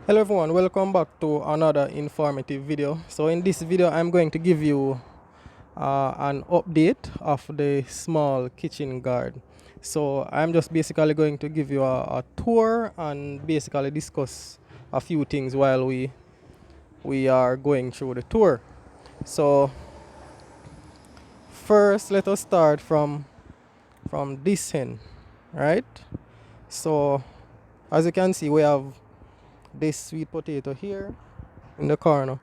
Hello everyone, welcome back to another informative video. So in this video I'm going to give you an update of the small kitchen garden. So I'm just basically going to give you a tour and basically discuss a few things while we are going through the tour. So first let us start from this end, right? So as you can see, we have this sweet potato here in the corner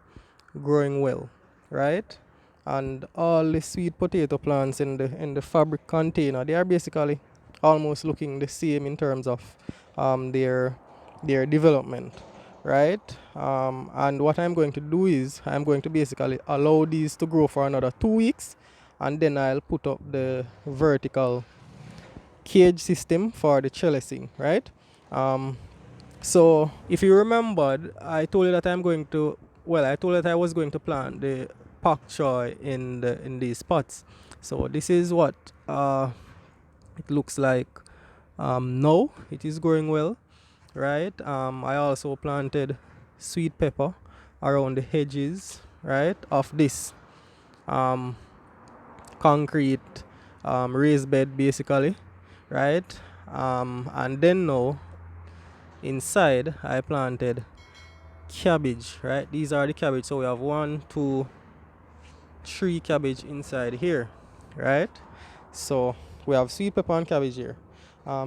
growing well, right? And all the sweet potato plants in the fabric container, they are basically almost looking the same in terms of their development, right? And what I'm going to do is I'm going to basically allow these to grow for another 2 weeks, and then I'll put up the vertical cage system for the trellising, right? Um, so if you remembered, I told you that I told you that I was going to plant the pak choy in these pots. So this is what it looks like now. It is growing well, right? I also planted sweet pepper around the hedges, right, of this um, concrete raised bed basically, right? And then now inside I planted cabbage, right? These are the cabbage. So we have 1, 2, 3 cabbage inside here, right? So we have sweet pepper and cabbage here.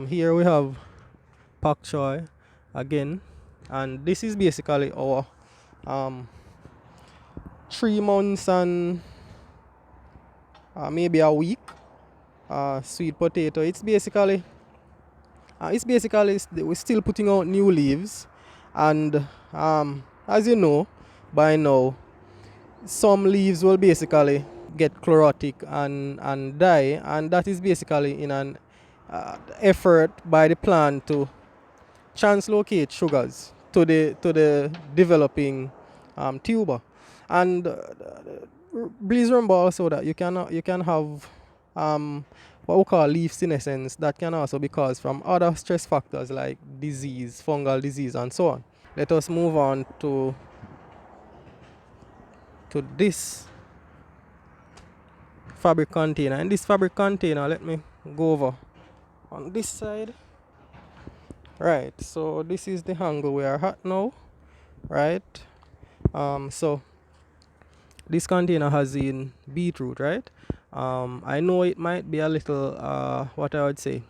Here we have pak choy again, and this is basically our um 3 months and maybe a week sweet potato. We're still putting out new leaves, and as you know by now, some leaves will basically get chlorotic and die, and that is basically in an effort by the plant to translocate sugars to the developing tuber. And please remember also that you can have what we call leaf senescence that can also be caused from other stress factors like disease, fungal disease, and so on. Let us move on to this fabric container. In this fabric container, let me go over on this side. Right, so this is the angle we are at now, right? So this container has in beetroot, right? I know it might be a little what I would say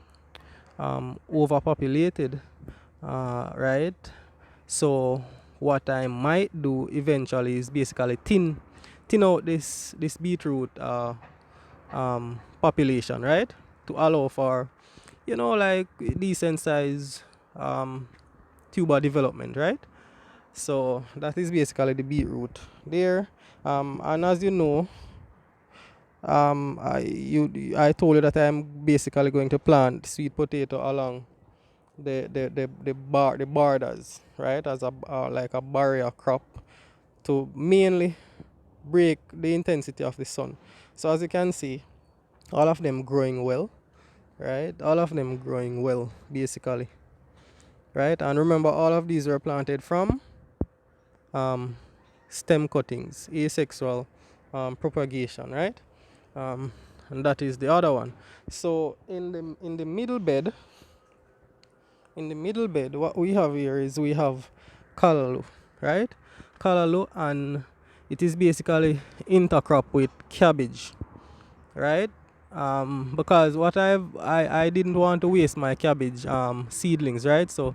overpopulated, right? So what I might do eventually is basically thin out this beetroot population, right, to allow for like decent size tuber development, right? So that is basically the beetroot there. And as you know, I told you that I'm basically going to plant sweet potato along the borders, right, as a like a barrier crop to mainly break the intensity of the sun. So as you can see, all of them growing well, right? All of them growing well basically, right? And remember, all of these were planted from um, stem cuttings, asexual propagation, right? Um, and that is the other one. So in the middle bed, what we have here is we have callaloo, right? Callaloo, and it is basically intercrop with cabbage, right? Because I didn't want to waste my cabbage seedlings, right? So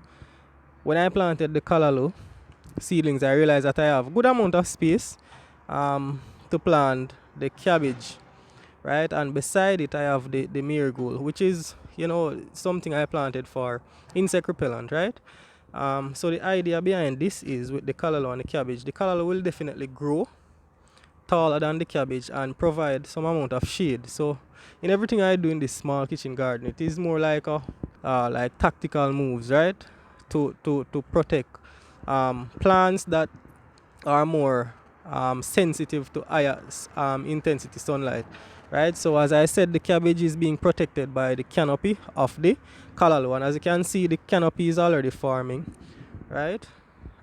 when I planted the callaloo seedlings, I realized that I have good amount of space to plant the cabbage, right? And beside it I have the marigold, which is something I planted for insect repellent, right? So the idea behind this is with the callaloo and the cabbage, the callaloo will definitely grow taller than the cabbage and provide some amount of shade. So in everything I do in this small kitchen garden, it is more like a like tactical moves, right, to protect plants that are more sensitive to higher intensity sunlight, right? So as I said, the cabbage is being protected by the canopy of the callaloo, and as you can see, the canopy is already forming, right?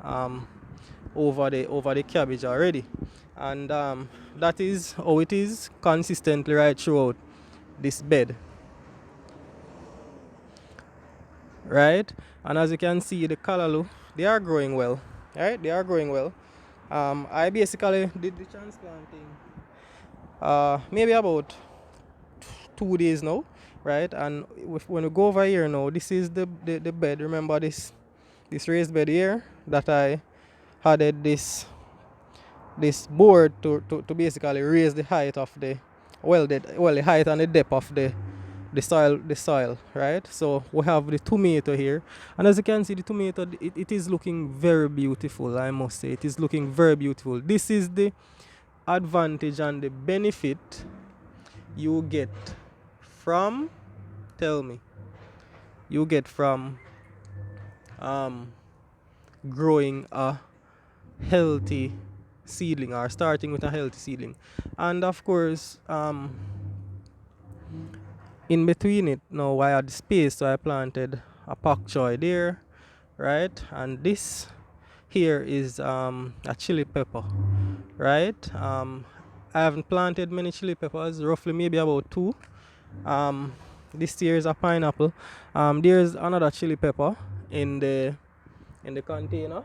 over the cabbage already, and that is how it is consistently right throughout this bed, right? And as you can see, the callaloo, they are growing well, right? They are growing well. I basically did the transplanting maybe about 2 days now, right? And when we go over here now, this is the bed. Remember this raised bed here that I added this board to basically raise the height of the height and the depth of the soil, right? So we have the tomato here, and as you can see, the tomato, it is looking very beautiful. I must say, it is looking very beautiful. This is the advantage and the benefit you get from, tell me, you get from growing a healthy seedling, or starting with a healthy seedling. And of course, in between it now I had space, so I planted a pak choy there, right? And this here is a chili pepper, right? I haven't planted many chili peppers, roughly maybe about two. This here is a pineapple. There's another chili pepper in the container,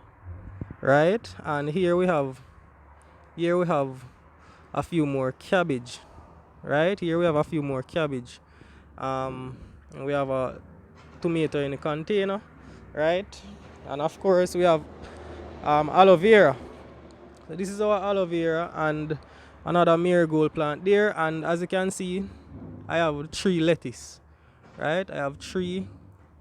right? And here we have a few more cabbage, right? Here we have a few more cabbage. And we have a tomato in the container, right? And of course we have aloe vera. So this is our aloe vera and another marigold plant there. And as you can see, I have 3 lettuce, right? I have 3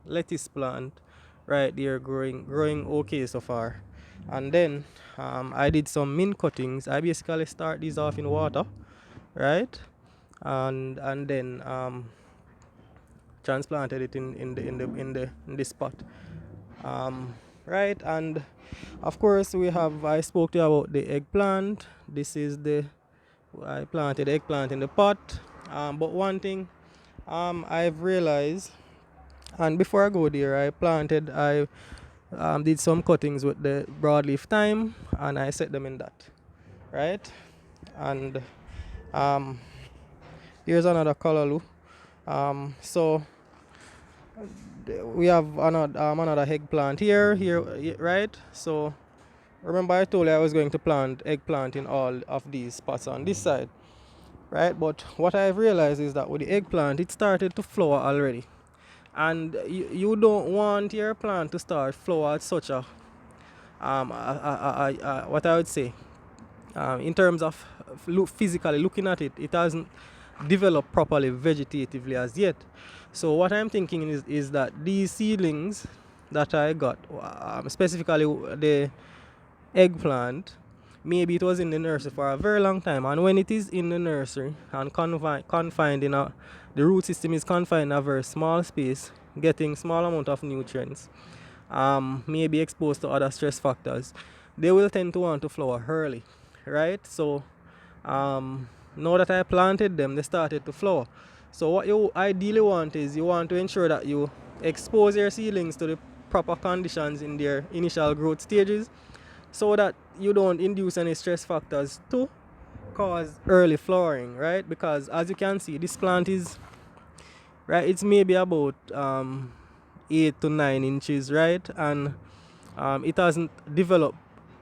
lettuce plant right there growing okay so far. And then I did some mint cuttings. I basically start these off in water, right? And then transplanted it in this spot, right? And of course I spoke to you about the eggplant. This is I planted eggplant in the pot. But one thing I've realized, and before I go there, I did some cuttings with the broadleaf thyme, and I set them in that, right? And here's another callaloo. So we have another eggplant here, right? So remember I told you I was going to plant eggplant in all of these spots on this side, right? But what I've realized is that with the eggplant, it started to flower already, and you don't want your plant to start flower at such what I would say, in terms of physically looking at it, it hasn't developed properly vegetatively as yet. So what I'm thinking is that these seedlings that I got, specifically the eggplant, maybe it was in the nursery for a very long time, and when it is in the nursery and confined in the root system is confined in a very small space, getting small amount of nutrients, maybe exposed to other stress factors, they will tend to want to flower early, right? So now that I planted them, they started to flower. So what you ideally want is you want to ensure that you expose your seedlings to the proper conditions in their initial growth stages, so that you don't induce any stress factors to cause early flowering, right? Because as you can see, this plant is, right, it's maybe about 8 to 9 inches, right? And it hasn't developed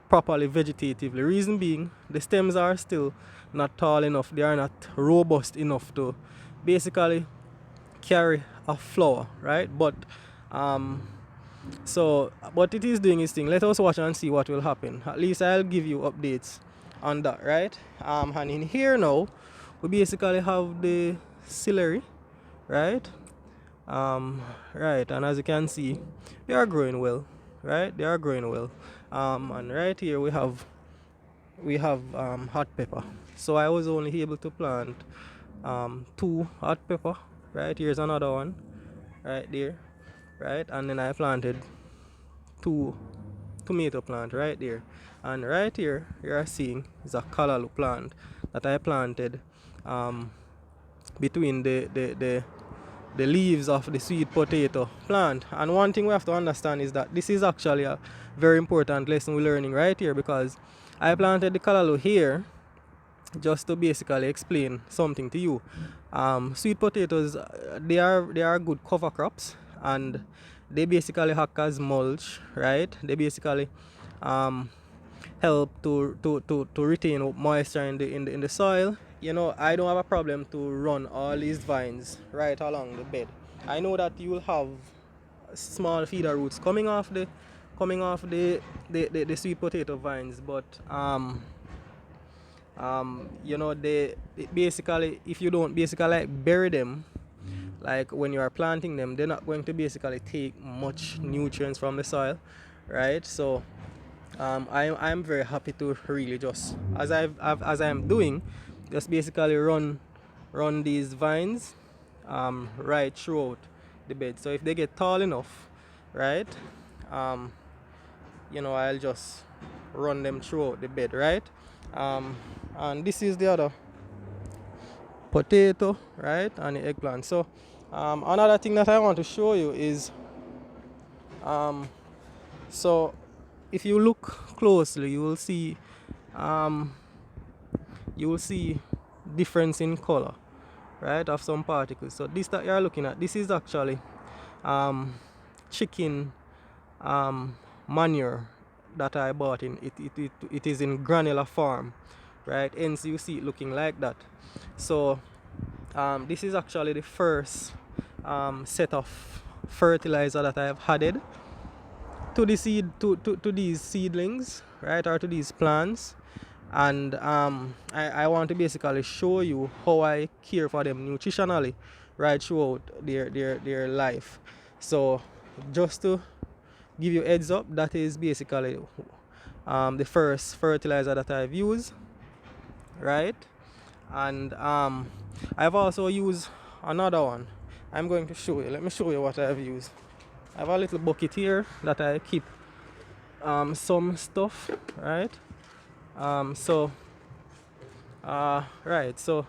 properly vegetatively. Reason being, the stems are still not tall enough, they are not robust enough to basically carry a flower, right? But but it is doing its thing. Let us watch and see what will happen. At least I'll give you updates on that, right? And in here now, we basically have the celery, right? Right, and as you can see, they are growing well, right? They are growing well. And right here we have hot pepper. So I was only able to plant 2 hot pepper. Right, here's another one, right there, right? And then I planted 2 tomato plant right there, and right here you are seeing is a callaloo plant that I planted between the leaves of the sweet potato plant. And one thing we have to understand is that this is actually a very important lesson we're learning right here, because I planted the callaloo here just to basically explain something to you. Sweet potatoes, they are good cover crops, and they basically act as mulch, right? They basically um, help to retain moisture in the soil. You know, I don't have a problem to run all these vines right along the bed. I know that you will have small feeder roots coming off the sweet potato vines, but you know, they basically, if you don't basically like bury them, like when you are planting them, they're not going to basically take much nutrients from the soil, right? So I'm very happy to really just, as I'm doing, just basically run these vines right throughout the bed. So if they get tall enough, right, um, you know, I'll just run them throughout the bed, right? um, and this is the other potato, right, and the eggplant. So another thing that I want to show you is um, so if you look closely, um, you will see difference in color, right, of some particles. So this that you're looking at, this is actually um, chicken manure that I bought in. It is in granular form, right? Hence you see it looking like that. So this is actually the first set of fertilizer that I have added to the seed to these seedlings, right, or to these plants. And I want to basically show you how I care for them nutritionally right throughout their life. So just to give you heads up, that is basically the first fertilizer that I've used, right? And I've also used another one. I'm going to show you. Let me show you what I've used. I have a little bucket here that I keep some stuff, right? So right, so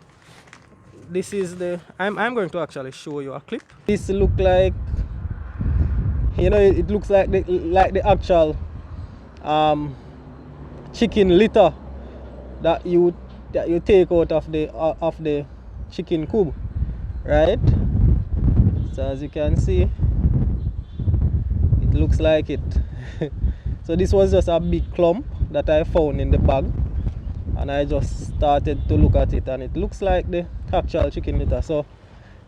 this is the I'm going to actually show you a clip. This look like, you know, it looks like the actual chicken litter that you take out of the chicken coop, right? So as you can see, it looks like it. So this was just a big clump that I found in the bag, and I just started to look at it, and it looks like the actual chicken litter. So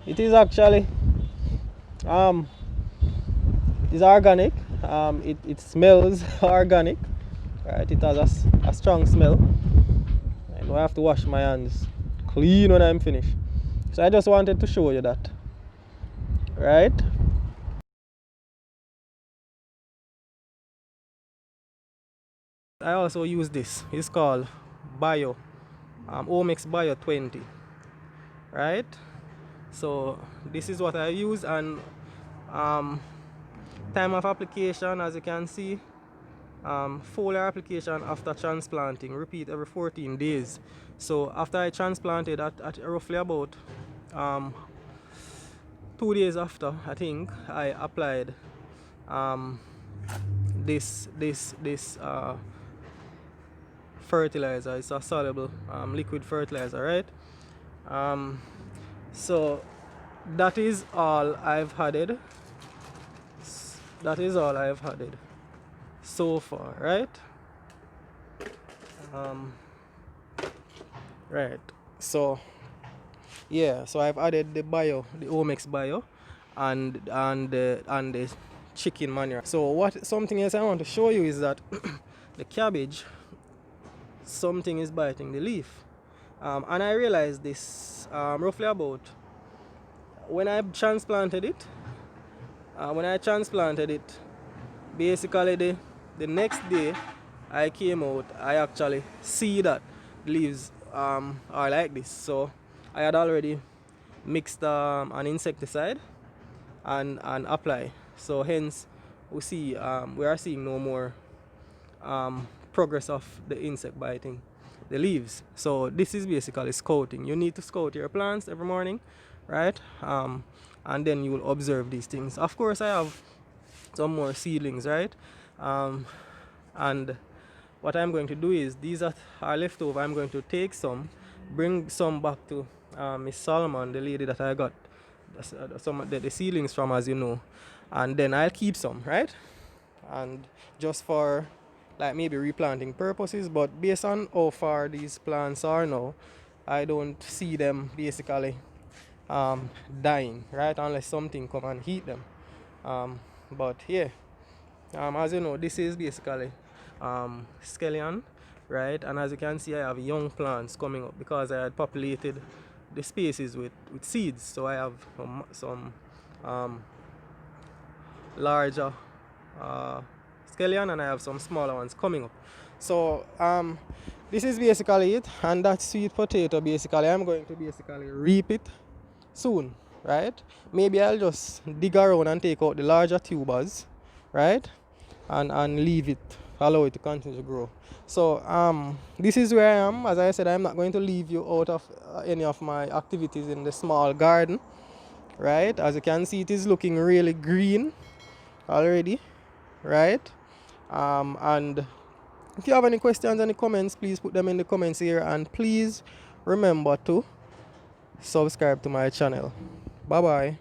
it is actually it is organic. It smells organic, right? It has a strong smell. I know I have to wash my hands clean when I'm finished. So I just wanted to show you that, right? I also use this. It's called Bio, Omex Bio 20, right? So this is what I use, and time of application, as you can see, foliar application after transplanting, repeat every 14 days. So after I transplanted at roughly about 2 days after, I think I applied um, this fertilizer. It's a soluble liquid fertilizer, right? um, so that is all I've added. That is all I've added so far, right? Right, so yeah, so I've added the Omex bio, and the chicken manure. So what something else I want to show you is that the cabbage, something is biting the leaf, and I realized this roughly about when I transplanted it. Basically the next day I came out, I actually see that leaves are like this. So I had already mixed an insecticide and apply. So hence we are seeing no more progress of the insect biting the leaves. So this is basically scouting. You need to scout your plants every morning, right? and then you will observe these things. Of course, I have some more seedlings, right? And what I'm going to do is, these are left over. I'm going to take some, bring some back to Miss Solomon, the lady that I got some of the seedlings from, as you know, and then I'll keep some, right? And just for like maybe replanting purposes, but based on how far these plants are now, I don't see them basically dying, right? Unless something come and heat them. But yeah, as you know, this is basically scallion, right? And as you can see, I have young plants coming up because I had populated the spaces with seeds. So I have some larger scallion, and I have some smaller ones coming up. So this is basically it, and that sweet potato basically I'm going to basically reap it soon, right? Maybe I'll just dig around and take out the larger tubers, right? And leave it, allow it to continue to grow. So this is where I am. As I said, I'm not going to leave you out of any of my activities in the small garden, right? As you can see, it is looking really green already, right? And if you have any questions, any comments, please put them in the comments here, and please remember to subscribe to my channel. Bye bye.